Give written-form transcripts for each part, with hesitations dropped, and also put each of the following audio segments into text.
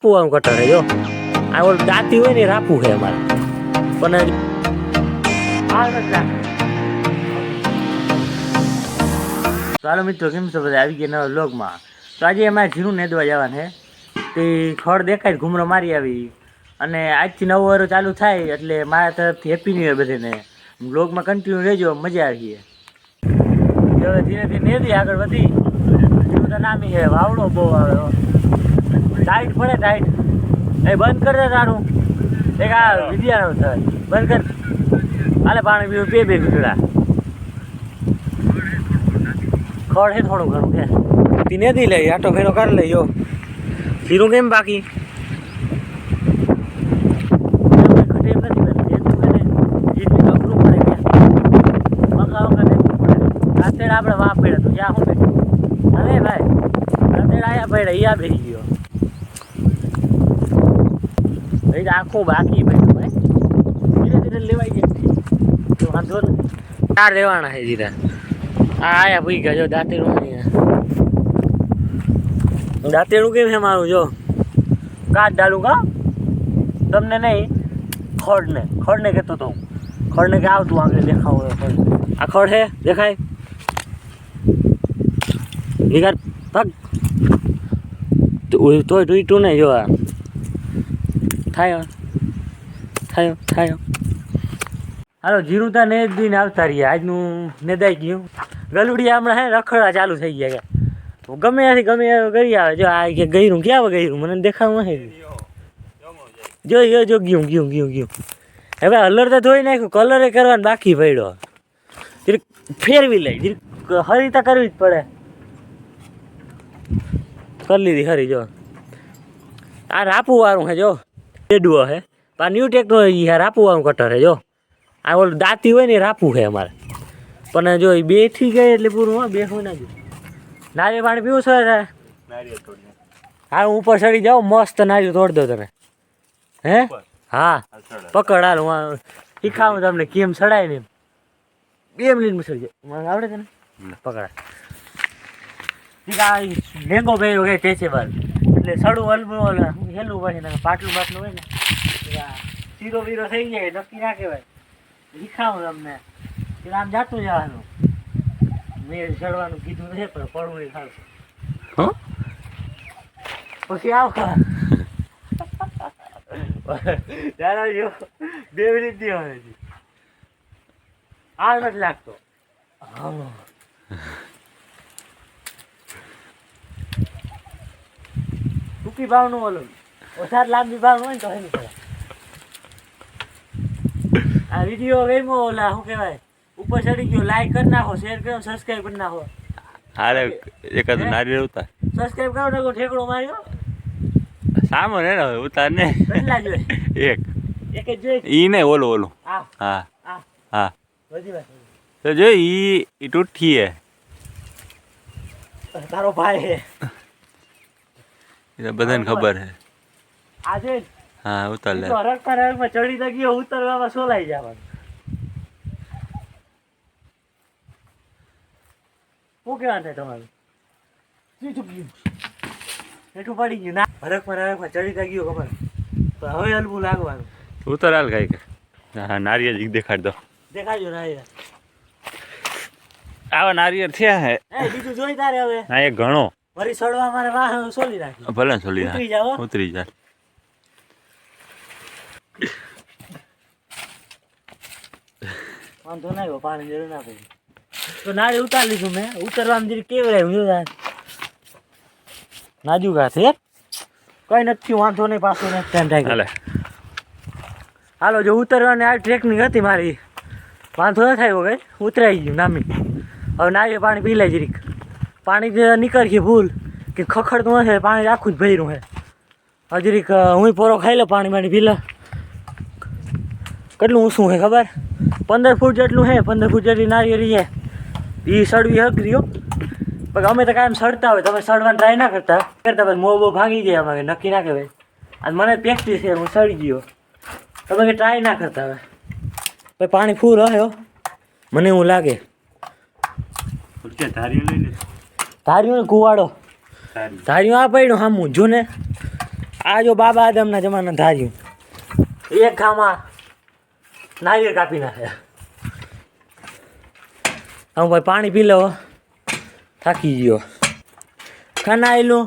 રાપુ આમ કટર જો આ ઓલ દાંતી હોય ને રાપુ છે અમારે પણ ચાલો મિત્રો કેમ છો બધા આવી ગયા નવા વ્લોગમાં. તો આજે અમારે જીરું નેદવા જવાનું છે તે ખડ દેખાય ઘૂમરો મારી આવી અને આજથી નવો વારો ચાલુ થાય એટલે મારા તરફથી હેપી ન્યુ યર બધાને. વ્લોગમાં કન્ટિન્યુ રહેજો, મજા આવી. હવે ધીરે ધીરે નેદી આગળ વધી જીરું તો નામી છે વાવડો બહુ આવે ટાઈટ પડે ટાઈટ એ બંધ કરી દે તારું એક આ વિદ્યાનો થાય બંધ કર હાલે પાણી પીવું બે ઘૂંટડા ખડ છે થોડું ઘણું કે તી નેદી લઈ આટો ફેરો કરી લઈ જો જીરું કેમ બાકી આપણે વાપ પડ્યા તું જ્યાં શું અરે ભાઈ આયા પડ્યા યા બેસી ગયો ભાઈ આખું બાકી પડ્યું ભાઈ ધીરે ધીરે લેવાઈ જાય તો વાંધો ને ચાર લેવાના છે ધીરે આ આયા ભૂઈ ગયા જો દાંતેડું દાંતેડું કેમ છે મારું જો કાચ ડાલું કા તમને નહીં ખડને કહેતો તો ખડને કે આવતું આગળ દેખાવું આ ખડ છે દેખાય વિગાર પગ તોય તૂટ્યું નહીં જો આ થાય હાલો જીરું તા નેદીને આવતા રહ્યા આજનું નેદાઈ ગયું ગલુડિયા હમણાં હે રખડવા ચાલુ થઈ ગયા કે ગમે ત્યાંથી ગમે કરી આવે જો આ કે ગયું ક્યાં ગયું મને દેખાવું નથી જો ગયું હવે હલર તો ધોઈ નાખ્યું કલરે કરવાનું બાકી પડ્યો જીરીક ફેરવી લઈ જીરીક હરીતા કરવી જ પડે કરી લીધી ખરી જો આ રાપુ વાળું છે જો ડેડુઓ છે આ ન્યૂ ટેકનોલોજી છે રાપુ વાળું કટર છે જો આ ઓલું દાંતી હોય ને રાપુ છે અમારે પણ જો એ બેઠી ગઈ એટલે પૂરું હા બેઠું ના ગયું નારિયેળ પાણી પીવું છે હા હું ઉપર ચડી જાઉં મસ્ત નારિયેળ તોડ દો તમે હે હા પકડ હાલ હું શીખાવું તમને કેમ ચડાય ને 2 મિનિટમાં ચડી જાય મને આવડે છે ને પકડા લેંગો પહેર્યો કે ટેચેબલ એટલે સડું હલવું હેલું પછી પાટલું હોય ને શીરો બીરો થઈ જાય નક્કી ના કહેવાય શીખાવું તમને આમ જાતું જવાનું મેં ચડવાનું કીધું નથી પણ પડવું એ ખાવશે પછી આવ જો 2 મિનિટ દેવાની આ નથી લાગતો ટૂંકી ભાવનું ઓલું ઓછા લાંબી ભાવનું હોય ને તો એની પડે આ વિડીયો ગમ્યો ઓલા શું કહેવાય ઉપર ચડી ગયો લાઈક કરી નાખો શેર કરો સબસ્ક્રાઈબ કરી નાખો હારે એકાદ નારિયેળ ઉતાર સબસ્ક્રાઈબ કરો ને ઠેકડો માર્યો સામો ને ઉતાર ને કેટલા જોઈએ એક જ જોઈએ ઈ ને ઓલું હા હા બધી વાત તો જો ઈ ટૂઠી હે તારો ભાઈ હે એ બધાને ખબર હે આજે હા ઉતાર લે હરકમાં ચડી તો ગયો ઉતરવામાં સોલાઈ જવાનું શું કહેવાનું થાય તમારું એટલું પડી ગયું ના હરકમાં ચડી તો ગયો ખબર પણ હવે હલવું લાગવાનું ઉતાર હાલ કઈ હા નારિયેળ દેખાડ દો દેખાડજો નારિયેળ આવા નારિયેળ થયા હે બીજું જોઈ તારે હવે હા એક ઘણો વરી સડવા મારે વાહ સોલી નાખી ભલે સોલી ઉતરી જાવ ઉતરી જા વાંધો ના આવ્યો પાણી જરૂર ના પડી તો નાળી ઉતાર લીધું મેં ઉતરવામાં જરી કેવડાયું જો નાજુકા છે કઈ નથી વાંધો નહીં પાછું નેક્સ્ટ ટાઈમ થાય હાલે હાલો જો ઉતરવાની આ ટ્રેકનિંગ હતી મારી વાંધો ન થાય વગર ઉતરાઈ ગયું નામી હવે નાળીએ પાણી પી લે જરીક પાણી જે નીકળશે ભૂલ કે ખખડતું હશે પાણી આખું જ ભર્યું છે હજરીક હું પોરો ખાઈ લો પાણી પી લે કેટલું ઊંચું છે ખબર 15 ફૂટ જેટલું છે 15 ફૂટ જેટલી નારિયેળી છે એ સડવી હકરીઓ પણ અમે તો કાયમ સડતા હોય તમે સડવાની ટ્રાય ના કરતા પછી મોબો ભાગી જાય અમારે નક્કી ના કહેવાય આજ મને પ્રેક્ટિસ છે હું સડી ગયો તમે કે ટ્રાય ના કરતા હવે પછી પાણી ફૂલ રહ્યો મને એવું લાગે ધાર્યું કુવાડો ધાર્યું આ પડ્યું હામું જો ને આ જો બાબા આદમના જમાના ધાર્યું એક ઘામાં નારિયેળ કાપી નાખે. હું ભાઈ પાણી પી લો, થાકી ગયો. ખાના આવેલું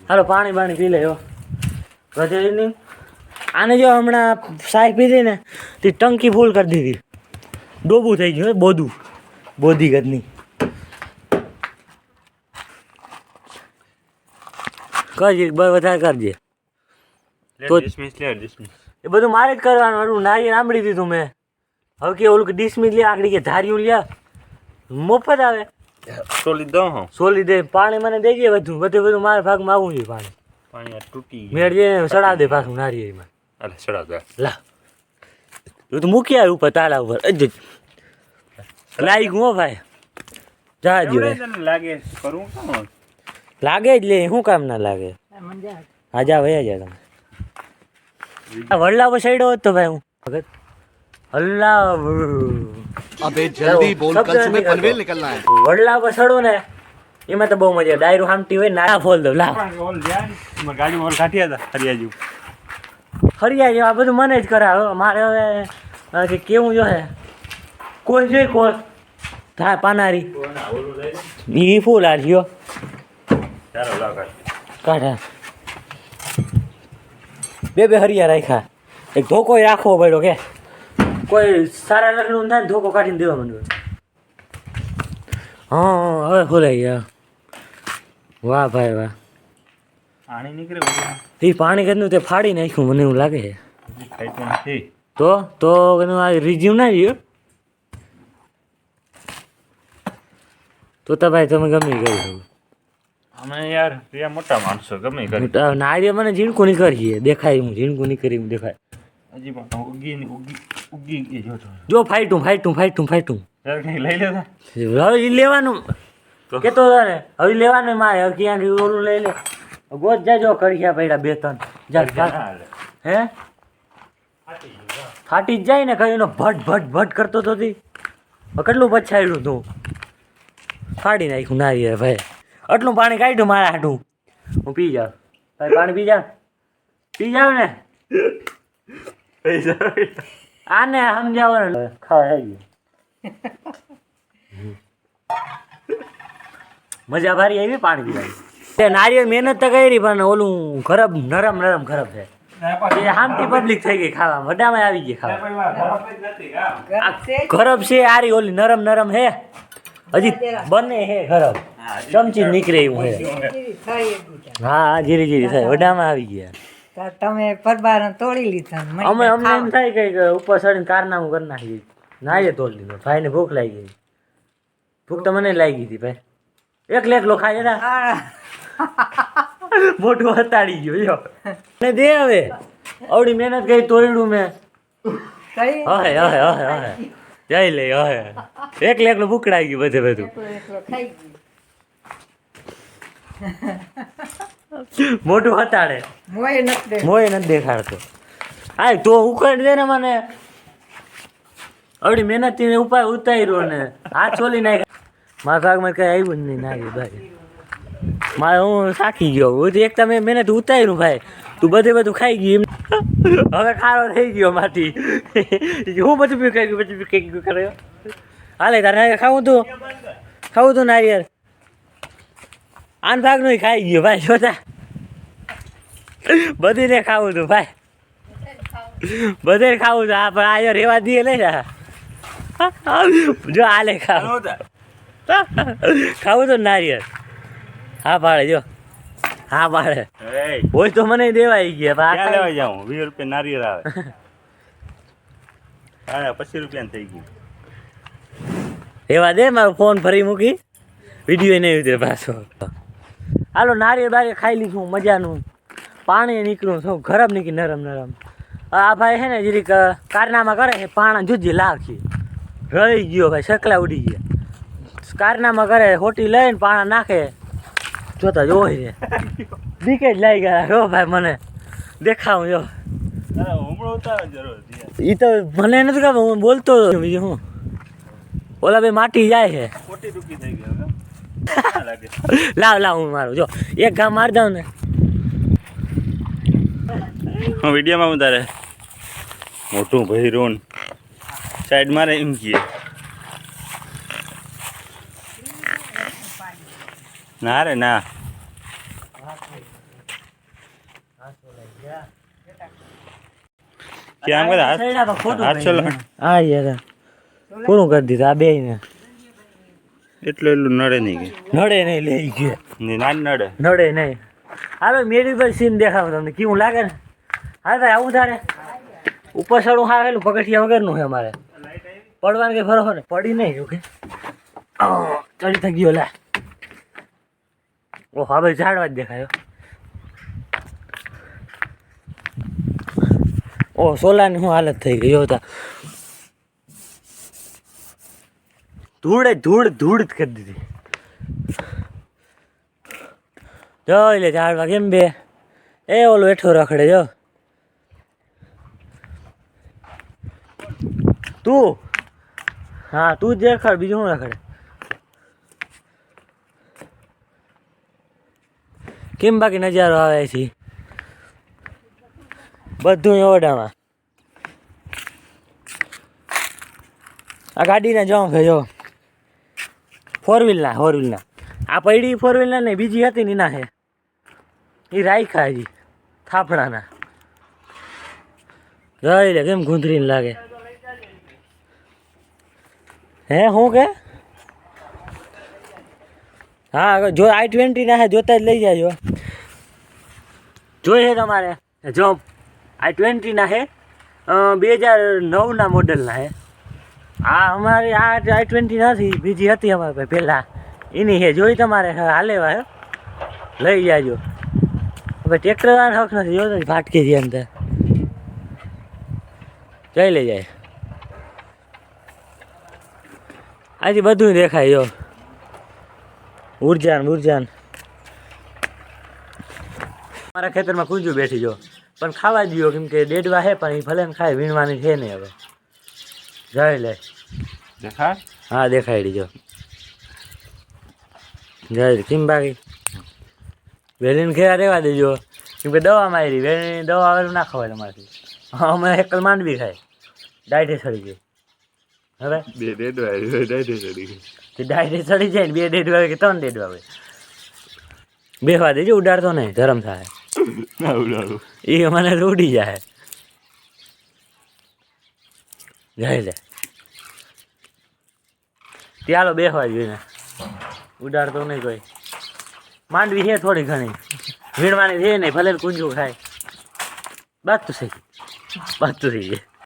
હાલો પાણી પી લે. ગજેરીની આને જો હમણાં સાય પીધી ને તે ટંકી ફૂલ કરી દીધી. ડોબું થઈ ગયું બોધી ગદની. કરજે વધારે કરજે તો એ બધું મારે જ કરવાનું. હતું નારિયેળ આંબળી દીધું મેં. હવે કે ઓલું ડિસમિસ લે આકડી કે ધાર્યું લે મફત આવે. સોલી દે પાણી મને દેજે બધું મારા ભાગમાં આવવું જોઈએ. પાણી તૂટી મેળજે ચડાવ દે પાછું નારિયેળમાં. લા તું તો મૂકી આવ્યું ઉપર તાળા ઉપર લાઈ ગયો ભાઈ. જા જ લાગે જ લે શું કામ ના લાગે. હા જા ભૈયા જા તમે. વડલા પર સાઈડ હોત તો ભાઈ હું ભગત અલ્લાહ अबे जल्दी बोल कल सुबह पनवेल निकलना है. વડલા પર ચડો ને એમાં તો બહુ મજા. ડાયરો હામટી હોય ના ફોલ દો. લા હરિયા જેવા બધું મને જ કરાવે. મારે હવે કેવું જો હે કોઈ જોઈ કોઈ થાય પાનારી એ ફૂલ આડ્યો કાઢા. બે હરિયા રાખ્યા. એક ધોકો રાખવો પડ્યો કે કોઈ સારા લગ્ન થાય ને ધોકો કાઢીને દેવા માંડ્યો. હા હવે ખોલાઈ ગયા. વાહ ભાઈ વાહ. પાણી નીકળે એ પાણી કેટલું તે ફાડી નાખ્યું મને એવું લાગે છે. તો આ રિઝ્યુમ ના રહ્યો તો ભાઈ તમે ગમે કરી અમે યાર મોટા માણસો ગમે નારિયેળ મને ઝીણકું નહીં કરીએ દેખાય. હું ઝીણકું નહીં કરી દેખાય. હજી પણ ઉગી જો ફાઈટું લઈ લેતા હવે લેવાનું કેતો હતો ને હવે લેવાનું મારે હવે ક્યાં ઓલું લઈ લે ગોત જાજો કડિયા પડ્યા 2-3 હે ફાટી જ જાય ને કઈ એનો ભટ કરતો તો કેટલું પછાડ્યું તું ફાડી નાખ્યું નારિયેળ ભાઈ. આટલું પાણી કાઢ્યું મારા હાટું. હું પી જાઉં ભાઈ. પાણી પી જાવ ને આને સમજાવો ને ખાવા થઈ ગયું. મજા ભારી આવી પાણી પીવાની. નારિયેળ મહેનત તો કરી પણ ઓલું ખરાબ નરમ ખરાબ છે. હામટી પબ્લિક થઈ ગઈ ખાવા વડામાં આવી ગઈ ખાવા. ખરાબ છે આરી ઓલી નરમ હે હજી બને હે ખરાબ ચમચી નીકળે એવું હે. હા જીરી થાય વડામાં આવી ગયા. તમે પરબાર તોડી લીધા. અમને એમ થાય કે ઉપર ચડીને કારનામું કરી નાખી. નાઈએ તોડી લીધો. ભાઈને ભૂખ લાગી ગઈ. ભૂખ તો મને લાગી હતી ભાઈ. એકલો ખાય ને મોટું હતાડી ગયો ને દે હવે આવડી મહેનત કરી તોડ્યું મેં. જઈ લે હવે એકલો ભૂખડાઈ ગયું બધું. મોટું હતાડે મોય નથી દેખાડતો. હા તો ઉખાડી દે ને મને. આવડી મહેનત થી ઉતાર્યો ને હાથ ચોલી નાખ. મારા ભાગમાં કઈ આવ્યું જ નહીં નાખ્યું ભાઈ. મારે હું થાકી ગયો. હું એક તમે મહેનત ઉતાર્યું ભાઈ. તું બધું ખાઈ ગયું. હવે ખારો થઈ ગયો માથી. હું બધું કઈ ગયું કર્યો. હાલે તારે ખાવું તું નારિયેળ આન ભાગનું ખાઈ ગયો ભાઈ. જોતા બધીને ખાવું તું ભાઈ. બધે ખાવું તું. આ પણ આ રેવા દઈએ લઈ જા. જો આલે ખાવું તો નારિયેળ. હા પાડે જો હા પાડે હોય તો મને દેવાઈ ગયા. લેવા જાઉં 20 રૂપિયા નારિયેળ આવે. 25 રૂપિયા થઈ ગયું. એવા દે મારો ફોન ફરી મૂકી વિડીયો નહીં ઉતરે પાછો. હાલો નારિયેળ ખાઈ લીધું મજાનું. પાણી નીકળ્યું શું ખરાબ નીકળી નરમ. આ ભાઈ છે ને જરીક કારનામાં કરે છે. પાણા જુજી લાવખી રહી ગયો ભાઈ. શકલા ઉડી ગયા. કારનામાં કરે હોટી લઈને પાણા નાખે. જોતા જોઈ રે દીકે જ લાગી ગયા. હો ભાઈ મને દેખાવું જો એ તો મને નથી ખબર. હું બોલતો બીજું હું ઓલા ભાઈ માટી જાય છે. લાવ હું મારું જો એક ઘા મારી દઉં ને હું વિડીયોમાં ઉતારે મોટું ભૈરોન સાઈડ મારે એમ કીએ ના રે ના કે આમ કરે હાથ ચલો હા યાર પૂરું કરી દીધું આ બે ને એટલું નડે નહીં કે નડે નહીં લઈ ગયા ના નડે નડે નહીં. હાલો મેરી પર સીન દેખાવું તમને કેવું લાગે ને. હા ભાઈ આવું તારે ઉપર સડું હાવેલું પગથિયા વગરનું છે અમારે પડવાનું કે ફરો ને પડી નહીં જો કે ચડી થઈ ગયો લે. ઓ હા ભાઈ ઝાડવા જ દેખાયો. ઓ સોલાની શું હાલત થઈ ગઈ હતા. ધૂળ જ કરી દીધી. જોઈ લે ઝાડવા કેમ બે એ ઓલો એઠો રખડે જો તું. હા તું જ રખડ બીજું શું રખડે. કેમ બાકી નજારો આવે છે બધું ઓરડામાં. આ ગાડીના જો જો ફોર વ્હીલના આ પડી ફોર વ્હીલના નહીં બીજી હતી ને ના હે એ રાખ્યા હજી થાપડાના. જોઈ લે કેમ ગુંદરીને લાગે. હે શું કે હા જો i20 ના હે જોતા જ લઈ જાજો. જોઈએ તમારે જો i20 ના હે 2009 મોડલના હે. આ અમારી આ i20 નથી બીજી હતી અમારે ભાઈ પહેલાં એની હે જોઈ તમારે હાલેવા હે લઈ જાજો. હવે ટ્રેક્ટર વાળા હક નથી જોતો ફાટકી છે અંદર જઈ લઈ જાય. આથી બધું દેખાય જો ઉર્જાન મારા ખેતરમાં કુંજું બેઠી જો પણ ખાવા દો કેમ કે દેડવા હે પણ એ ભલે ને ખાય વીણવાની છે નહીં. હવે જઈ લે દેખાય હા દેખાડી જો જઈ કેમ બાકી વેલીને ઘેરા રહેવા દેજો કેમ કે દવા મારી વેલી દવા આવેલું ના ખવાય તમારાથી. હા અમે એકલ માંડવી ખાય ડાયટે સડી ગઈ. હવે ડાયટે સડી જાય ને 2 ડેડવા આવે કે 3 ડેડવા આવે બેવા દેજો ઉડાડતો નહીં ધરમ થાય એ મને ઉડી જાય. જઈ લે ચાલો બેસવા જોઈએ ઉડાડતો નહીં કોઈ. માંડવી છે થોડી ઘણી વીણવાની છે નહીં ભલે કુંજું ખાય બાત તો થઈ જાય.